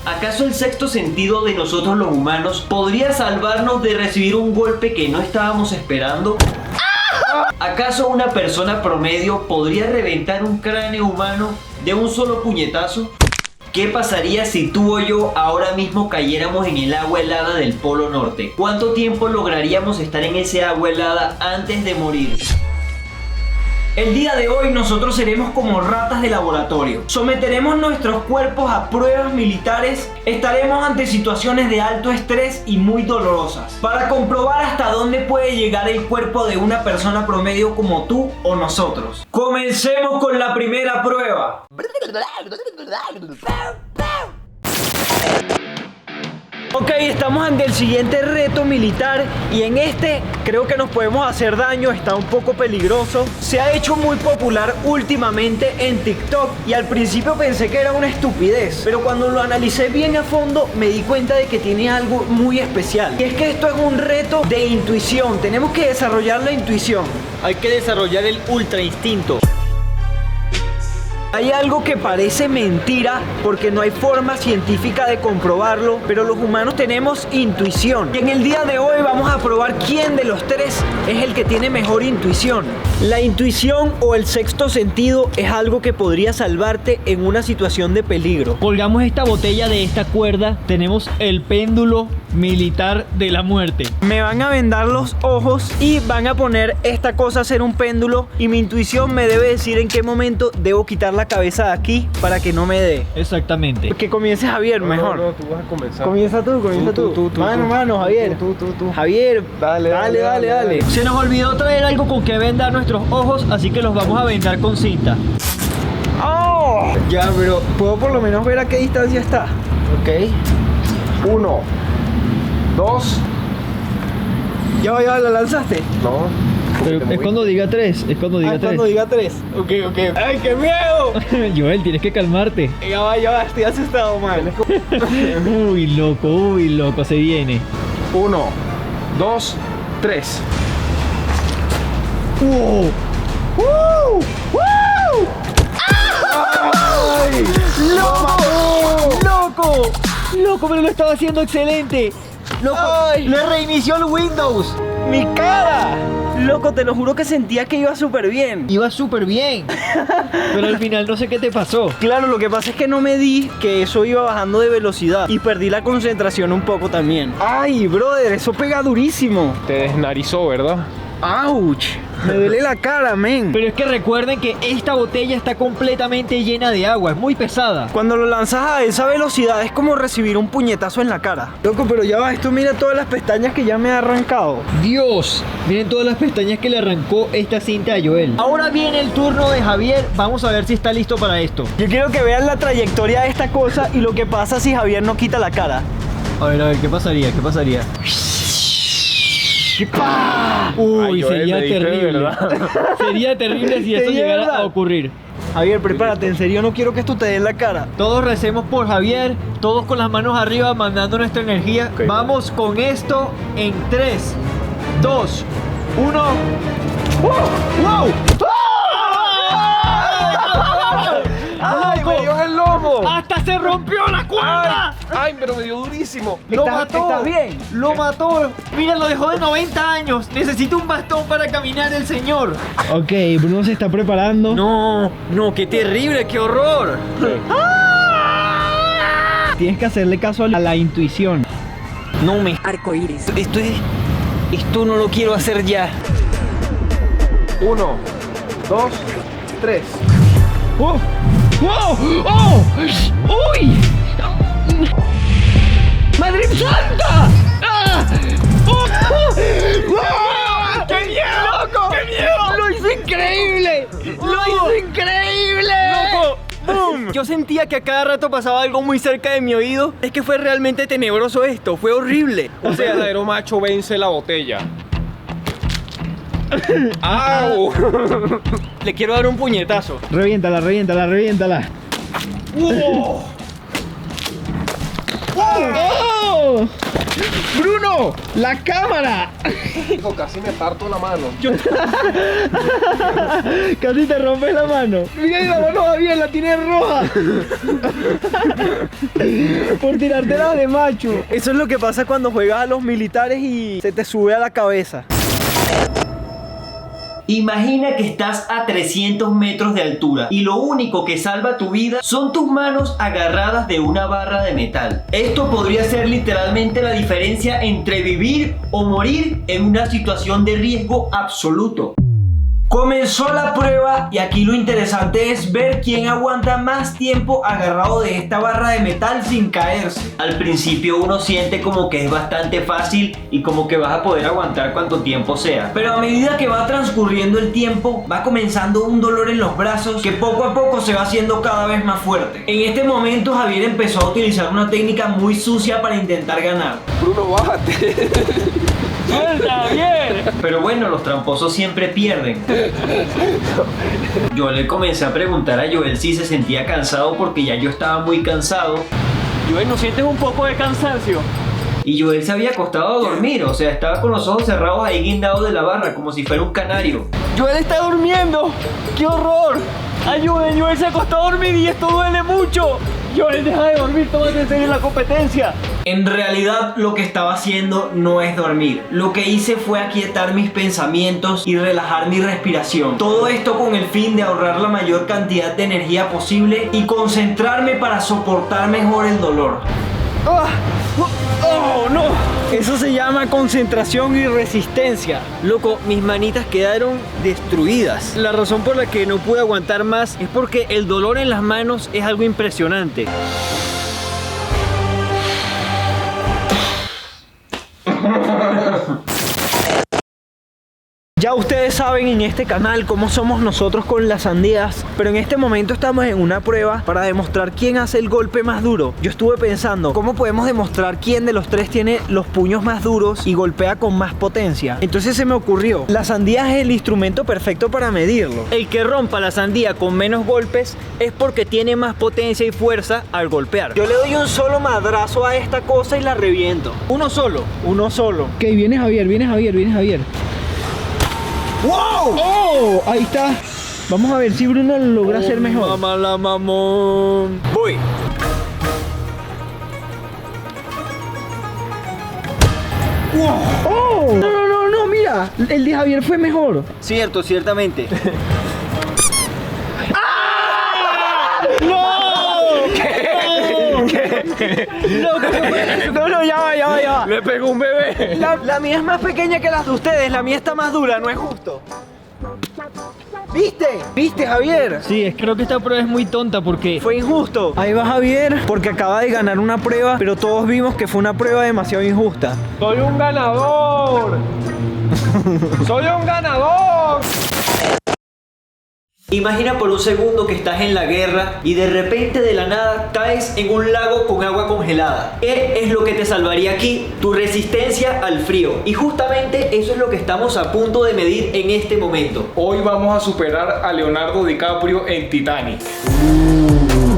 ¿Acaso el sexto sentido de nosotros los humanos podría salvarnos de recibir un golpe que no estábamos esperando? ¿Acaso una persona promedio podría reventar un cráneo humano de un solo puñetazo? ¿Qué pasaría si tú o yo ahora mismo cayéramos en el agua helada del Polo Norte? ¿Cuánto tiempo lograríamos estar en ese agua helada antes de morir? El día de hoy nosotros seremos como ratas de laboratorio. Someteremos nuestros cuerpos a pruebas militares. Estaremos ante situaciones de alto estrés y muy dolorosas para comprobar hasta dónde puede llegar el cuerpo de una persona promedio como tú o nosotros. Comencemos con la primera prueba. Ok, estamos ante el siguiente reto militar y en este creo que nos podemos hacer daño, está un poco peligroso. Se ha hecho muy popular últimamente en TikTok y al principio pensé que era una estupidez, pero cuando lo analicé bien a fondo me di cuenta de que tiene algo muy especial. Y es que esto es un reto de intuición, tenemos que desarrollar la intuición. Hay que desarrollar el ultra instinto. Hay algo que parece mentira porque no hay forma científica de comprobarlo, pero los humanos tenemos intuición. Y en el día de hoy vamos a probar quién de los tres es el que tiene mejor intuición. La intuición o el sexto sentido es algo que podría salvarte en una situación de peligro. Colgamos esta botella de esta cuerda, tenemos el péndulo militar de la muerte. Me van a vendar los ojos y van a poner esta cosa a ser un péndulo y mi intuición me debe decir en qué momento debo quitar la cabeza de aquí para que no me dé. Exactamente. Que comience Javier, mejor. No, tú vas a comenzar. Comienza tú. Mano, Javier. Tú. Javier, dale. Se nos olvidó traer algo con que vendar nuestros ojos, así que los vamos a vendar con cinta. ¡Oh! Ya, pero puedo por lo menos ver a qué distancia está. Ok. 1, 2. Ya, ¿la lanzaste? No. Pero es cuando diga 3, es cuando diga 3. Cuando diga 3. Ok. ¡Ay, qué miedo! Joel, tienes que calmarte. Ya va, estoy asustado, man. Uy, loco, se viene. 1, 2, 3. ¡Wow! ¡Ay! ¡Loco, pero lo estaba haciendo excelente! ¡Loco! ¡Ay! ¡Le reinició el Windows! ¡Mi cara! Loco, te lo juro que sentía que iba súper bien. Iba súper bien. Pero al final no sé qué te pasó. Claro, lo que pasa es que no me di que eso iba bajando de velocidad y perdí la concentración un poco también. ¡Ay, brother! Eso pega durísimo. Te desnarizó, ¿verdad? ¡Auch! Me duele la cara, men. Pero es que recuerden que esta botella está completamente llena de agua, es muy pesada. Cuando lo lanzas a esa velocidad es como recibir un puñetazo en la cara. Loco, pero ya va, esto mira todas las pestañas que ya me ha arrancado. Dios, miren todas las pestañas que le arrancó esta cinta a Joel. Ahora viene el turno de Javier, vamos a ver si está listo para esto. Yo quiero que vean la trayectoria de esta cosa y lo que pasa si Javier no quita la cara. A ver, ¿qué pasaría? Uy, Ay, Joel, sería me diste de terrible. verdad. Sería terrible si eso Sería llegara verdad. a ocurrir. Javier, prepárate, en serio no quiero que esto te dé en la cara. Todos recemos por Javier, todos con las manos arriba mandando nuestra energía. Ok. Vamos con esto en 3, 2, 1. ¡Wow! ¡Ay, me dio en el lomo! ¡Hasta se rompió la cuerda! ¡Ay, pero me dio durísimo! ¡Lo mató! ¿Estás bien? ¡Lo mató! Mira, lo dejó de 90 años. Necesita un bastón para caminar el señor. Ok, Bruno se está preparando. No, qué terrible, qué horror. Tienes que hacerle caso a la intuición. No me arcoíris. Esto no lo quiero hacer ya. 1, 2, 3. ¡Oh! ¡Oh! ¡Oh! ¡Uy! ¡Madre santa! ¡Ah! ¡Oh! ¡Oh! ¡Qué miedo! ¡Loco! ¡Qué miedo! ¡Lo hizo increíble! ¡Lo hizo increíble! ¡Loco! ¡Boom! Yo sentía que a cada rato pasaba algo muy cerca de mi oído. Es que fue realmente tenebroso esto, fue horrible. Un verdadero macho vence la botella. ¡Au! Le quiero dar un puñetazo. Reviéntala. ¡Wow! ¡Oh! ¡Bruno! ¡La cámara! Hijo, casi me parto la mano. Casi te rompes la mano. Mira, la mano va bien, la tiene roja. Por tirártela de macho. Eso es lo que pasa cuando juegas a los militares y se te sube a la cabeza. Imagina que estás a 300 metros de altura y lo único que salva tu vida son tus manos agarradas de una barra de metal. Esto podría ser literalmente la diferencia entre vivir o morir en una situación de riesgo absoluto. Comenzó la prueba y aquí lo interesante es ver quién aguanta más tiempo agarrado de esta barra de metal sin caerse. Al principio uno siente como que es bastante fácil y como que vas a poder aguantar cuanto tiempo sea. Pero a medida que va transcurriendo el tiempo, va comenzando un dolor en los brazos que poco a poco se va haciendo cada vez más fuerte. En este momento Javier empezó a utilizar una técnica muy sucia para intentar ganar. Bruno, bájate. ¡Suelta, Javier! Pero bueno, los tramposos siempre pierden. Yo le comencé a preguntar a Joel si se sentía cansado porque ya yo estaba muy cansado. Joel, ¿no sientes un poco de cansancio? Y Joel se había acostado a dormir, o sea, estaba con los ojos cerrados ahí guindado de la barra como si fuera un canario. ¡Joel está durmiendo! ¡Qué horror! ¡Ayúden! Joel se acostó a dormir y esto duele mucho. Joel, deja de dormir, tómate en serio la competencia. En realidad lo que estaba haciendo no es dormir. Lo que hice fue aquietar mis pensamientos y relajar mi respiración. Todo esto con el fin de ahorrar la mayor cantidad de energía posible y concentrarme para soportar mejor el dolor. ¡Oh, no! Eso se llama concentración y resistencia. Loco, mis manitas quedaron destruidas. La razón por la que no pude aguantar más es porque el dolor en las manos es algo impresionante. Ya ustedes saben en este canal cómo somos nosotros con las sandías, pero en este momento estamos en una prueba para demostrar quién hace el golpe más duro. Yo estuve pensando, ¿cómo podemos demostrar quién de los tres tiene los puños más duros y golpea con más potencia? Entonces se me ocurrió, la sandía es el instrumento perfecto para medirlo. El que rompa la sandía con menos golpes es porque tiene más potencia y fuerza al golpear. Yo le doy un solo madrazo a esta cosa y la reviento. Uno solo. Ok, viene Javier. ¡Wow! ¡Oh! Ahí está. Vamos a ver si Bruno lo logra hacer mejor. Mamá la mamón. Voy. ¡Wow! ¡Oh! No, mira. El de Javier fue mejor. Cierto, ciertamente. ¡Ah! ¡No! ¿Qué? No, ya va. Le pegó un bebé. La mía es más pequeña que las de ustedes, la mía está más dura, no es justo. ¿Viste, Javier? Sí, creo que esta prueba es muy tonta porque fue injusto. Ahí va Javier porque acaba de ganar una prueba, pero todos vimos que fue una prueba demasiado injusta. Soy un ganador. Soy un ganador. Imagina por un segundo que estás en la guerra y de repente de la nada caes en un lago con agua congelada. ¿Qué es lo que te salvaría aquí? Tu resistencia al frío. Y justamente eso es lo que estamos a punto de medir en este momento. Hoy vamos a superar a Leonardo DiCaprio en Titanic.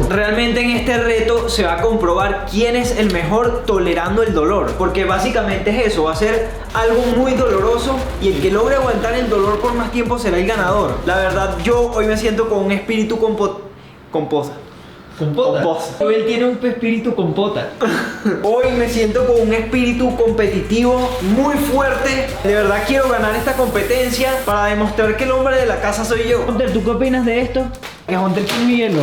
Realmente en este reto se va a comprobar quién es el mejor tolerando el dolor, porque básicamente es eso, va a ser algo muy doloroso y el que logre aguantar el dolor por más tiempo será el ganador. La verdad, yo hoy me siento con un espíritu ¿Compota? Él tiene un espíritu compota. Hoy me siento con un espíritu competitivo muy fuerte. De verdad quiero ganar esta competencia para demostrar que el hombre de la casa soy yo. Hunter, ¿tú qué opinas de esto? Que Hunter quiere hielo.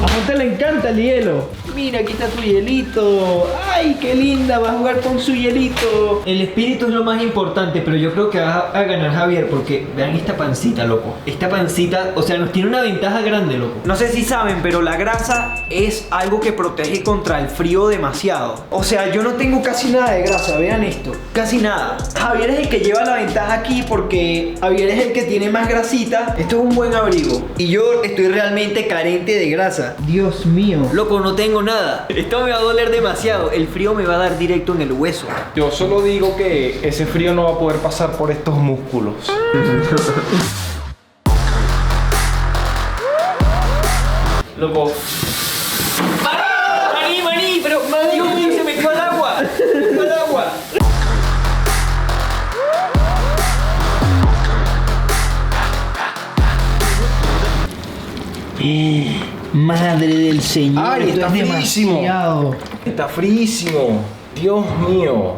A Hunter le encanta el hielo. Mira, aquí está tu hielito. ¡Ay, qué linda! Va a jugar con su hielito. El espíritu es lo más importante, pero yo creo que va a ganar Javier porque vean esta pancita, loco. Esta pancita, o sea, nos tiene una ventaja grande, loco. No sé si saben, pero la grasa es algo que protege contra el frío demasiado. O sea, yo no tengo casi nada de grasa, vean esto. Casi nada. Javier es el que lleva la ventaja aquí porque Javier es el que tiene más grasita. Esto es un buen abrigo. Y yo estoy realmente carente de grasa. Dios mío. Loco, no tengo nada. Esto me va a doler demasiado. El frío me va a dar directo en el hueso. Yo solo digo que ese frío no va a poder pasar por estos músculos. Loco. ¡Maní! Pero Dios mío, se metió al agua. madre del señor. Ay, esto está es fríísimo. demasiado. Está fríísimo. Dios mío.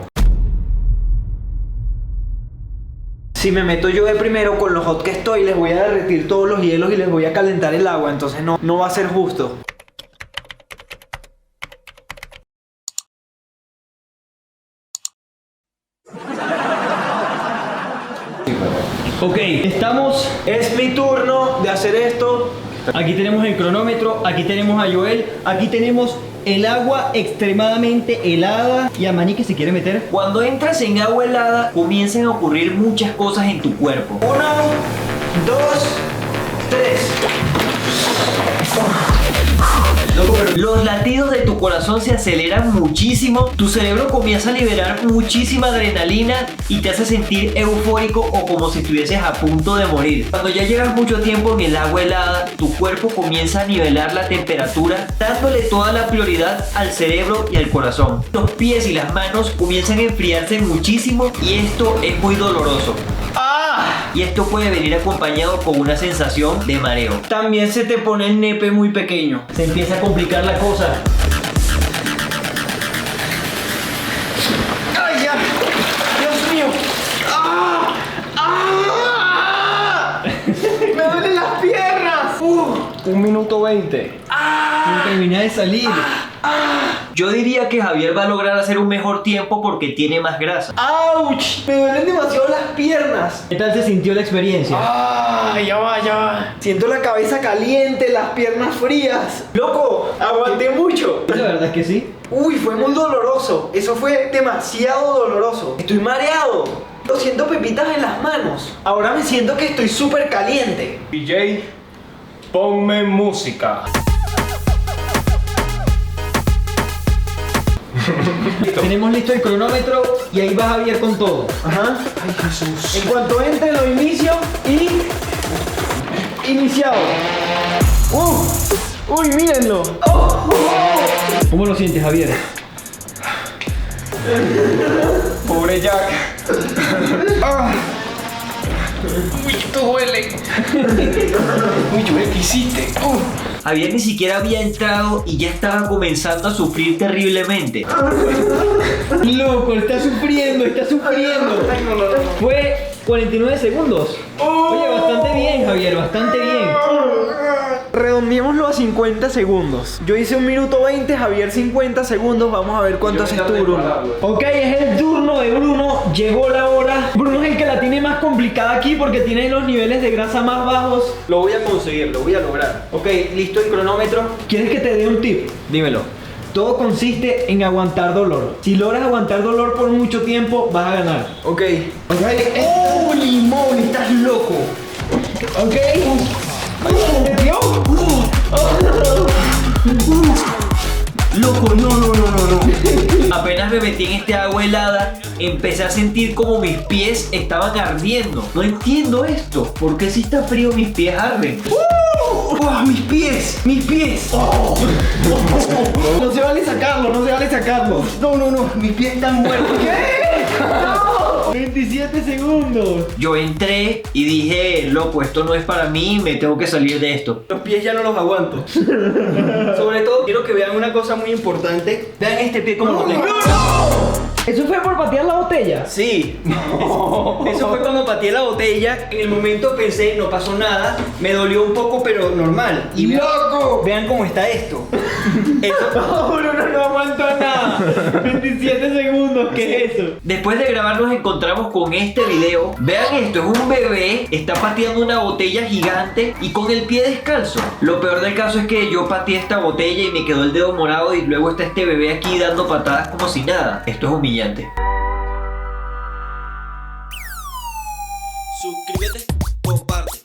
Si me meto yo de primero con lo hot que estoy, les voy a derretir todos los hielos y les voy a calentar el agua, entonces no va a ser justo. Ok, estamos. Es mi turno de hacer esto. Aquí tenemos el cronómetro, aquí tenemos a Joel, aquí tenemos el agua extremadamente helada y a Manny que se quiere meter. Cuando entras en agua helada, comienzan a ocurrir muchas cosas en tu cuerpo. 1, 2, 3. Los latidos de tu corazón se aceleran muchísimo, tu cerebro comienza a liberar muchísima adrenalina y te hace sentir eufórico o como si estuvieses a punto de morir. Cuando ya llevas mucho tiempo en el agua helada, tu cuerpo comienza a nivelar la temperatura, dándole toda la prioridad al cerebro y al corazón. Los pies y las manos comienzan a enfriarse muchísimo y esto es muy doloroso. Y esto puede venir acompañado con una sensación de mareo. También se te pone el nepe muy pequeño. Se empieza a complicar la cosa. ¡Ay, ya! ¡Dios mío! ¡Ah! ¡Ah! ¡Me duelen las piernas! 1 minuto 20. No terminé de salir. Yo diría que Javier va a lograr hacer un mejor tiempo porque tiene más grasa. ¡Auch! Me duelen demasiado las piernas. ¿Qué tal se sintió la experiencia? ¡Ah! Ya va, ya va. Siento la cabeza caliente, las piernas frías. ¡Loco! Aguanté mucho. La verdad es que sí. Uy, fue muy doloroso. Eso fue demasiado doloroso. Estoy mareado. Lo siento pepitas en las manos. Ahora me siento que estoy súper caliente. DJ, ponme música. Tenemos listo el cronómetro y ahí va Javier con todo. Ajá. Ay, Jesús. En cuanto entre lo inicio y... Iniciado. Uy, mírenlo. ¿Cómo lo sientes, Javier? Pobre Jack. Ah. Uy, esto duele. Uy, Joel, ¿qué hiciste? Javier ni siquiera había entrado y ya estaba comenzando a sufrir terriblemente. Loco, está sufriendo, está sufriendo. Ay, no. Fue 49 segundos. Oye, bastante bien, Javier, bastante bien. Redondeémoslo a 50 segundos. Yo hice 1 minuto 20, Javier 50 segundos. Vamos a ver cuánto haces tú, Bruno. Ok, es el turno de Bruno. Llegó la hora. Bruno es el que la tiene más complicada aquí porque tiene los niveles de grasa más bajos. Lo voy a conseguir, lo voy a lograr. Ok, listo el cronómetro. ¿Quieres que te dé un tip? Dímelo. Todo consiste en aguantar dolor. Si logras aguantar dolor por mucho tiempo, vas a ganar. Ok. ¡Holy moly! ¡Estás loco! ¿Ok? ¿Te dio? Loco, no. Apenas me metí en este agua helada, empecé a sentir como mis pies estaban ardiendo. No entiendo esto. ¿Por qué si está frío mis pies arden? ¡Mis pies! ¡Mis pies! No se vale sacarlo, no se vale sacarlo. No, mis pies están muertos. ¿Qué? ¡No! 27 segundos. Yo entré y dije, loco, esto no es para mí, me tengo que salir de esto. Los pies ya no los aguanto. Sobre todo quiero que vean una cosa muy importante. Vean este pie como lo tengo. ¿Eso fue por patear la botella? Sí. Eso fue cuando pateé la botella. En el momento pensé, no pasó nada. Me dolió un poco, pero normal. Y vean cómo está esto. No, Bruno, no aguanto nada. 27 segundos, ¿qué es eso? Después de grabar nos encontramos con este video. Vean esto, es un bebé, está pateando una botella gigante y con el pie descalzo. Lo peor del caso es que yo pateé esta botella y me quedó el dedo morado y luego está este bebé aquí dando patadas como si nada. Esto es humillante. Suscríbete, comparte.